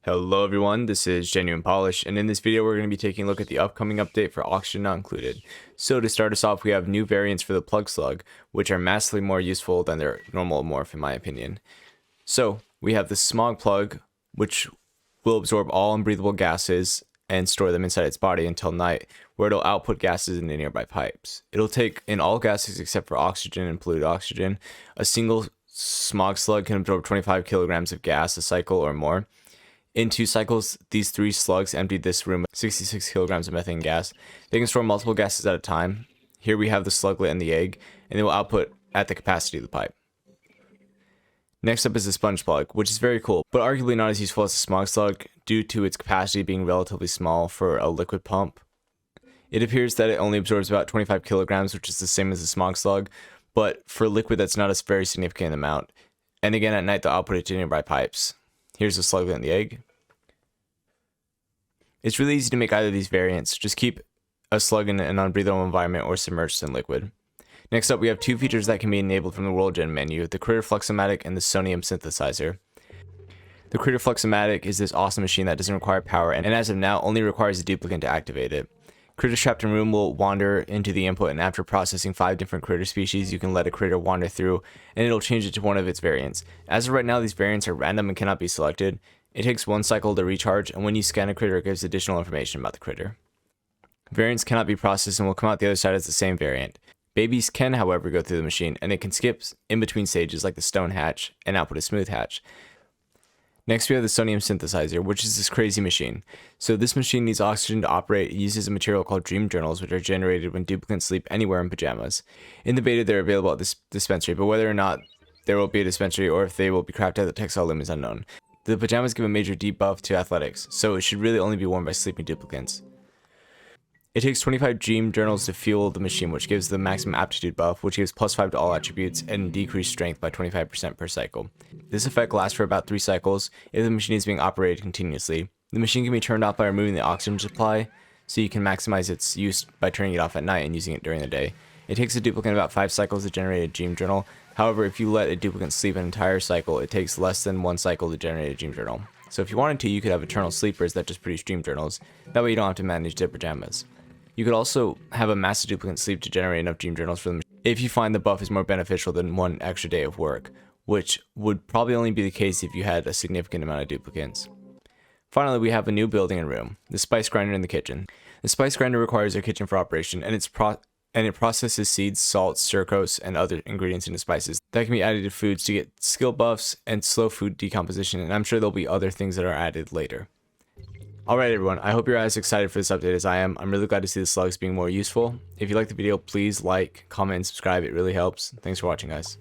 Hello everyone, this is Genuine Polish, and in this video we're going to be taking a look at the upcoming update for Oxygen Not Included. So to start us off, we have new variants for the plug slug, which are massively more useful than their normal morph in my opinion. So we have the Smog Plug, which will absorb all unbreathable gases and store them inside its body until night, where it'll output gases into nearby pipes. It'll take in all gases except for oxygen and polluted oxygen. A single smog slug can absorb 25 kilograms of gas a cycle or more. In 2 cycles, these 3 slugs emptied this room of 66 kilograms of methane gas. They can store multiple gases at a time. Here we have the sluglet and the egg, and they will output at the capacity of the pipe. Next up is the sponge plug, which is very cool, but arguably not as useful as the smog slug due to its capacity being relatively small for a liquid pump. It appears that it only absorbs about 25 kilograms, which is the same as the smog slug, but for liquid that's not a very significant amount. And again, at night they'll output it to nearby pipes. Here's the sluglet and the egg. It's really easy to make either of these variants. Just keep a slug in an unbreathable environment or submerged in liquid. Next up, we have 2 features that can be enabled from the WorldGen menu, the Critter Fluxomatic and the Sonium Synthizer. The Critter Fluxomatic is this awesome machine that doesn't require power and as of now only requires a duplicant to activate it. Critters trapped in room will wander into the input, and after processing 5 different critter species, you can let a critter wander through and it'll change it to one of its variants. As of right now, these variants are random and cannot be selected. It takes 1 cycle to recharge, and when you scan a critter, it gives additional information about the critter. Variants cannot be processed and will come out the other side as the same variant. Babies can, however, go through the machine, and it can skip in between stages like the stone hatch and output a smooth hatch. Next we have the Sonium Synthizer, which is this crazy machine. So this machine needs oxygen to operate. It uses a material called dream journals, which are generated when duplicants sleep anywhere in pajamas. In the beta they're available at this dispensary, but whether or not there will be a dispensary or if they will be crafted at the textile loom is unknown. The pajamas give a major debuff to athletics, so it should really only be worn by sleeping duplicants. It takes 25 dream journals to fuel the machine, which gives the maximum aptitude buff, which gives +5 to all attributes and decreased strength by 25% per cycle. This effect lasts for about 3 cycles if the machine is being operated continuously. The machine can be turned off by removing the oxygen supply, so you can maximize its use by turning it off at night and using it during the day. It takes a duplicant about 5 cycles to generate a dream journal. However, if you let a duplicant sleep an entire cycle, it takes less than 1 cycle to generate a dream journal. So if you wanted to, you could have eternal sleepers that just produce dream journals. That way you don't have to manage their pajamas. You could also have a massive duplicant sleep to generate enough dream journals for them if you find the buff is more beneficial than 1 extra day of work, which would probably only be the case if you had a significant amount of duplicants. Finally, we have a new building and room, the spice grinder in the kitchen. The spice grinder requires a kitchen for operation, and it processes seeds, salts, sucrose, and other ingredients into spices that can be added to foods to get skill buffs and slow food decomposition, and I'm sure there'll be other things that are added later. Alright everyone, I hope you're as excited for this update as I am. I'm really glad to see the slugs being more useful. If you liked the video, please like, comment, and subscribe. It really helps. Thanks for watching, guys.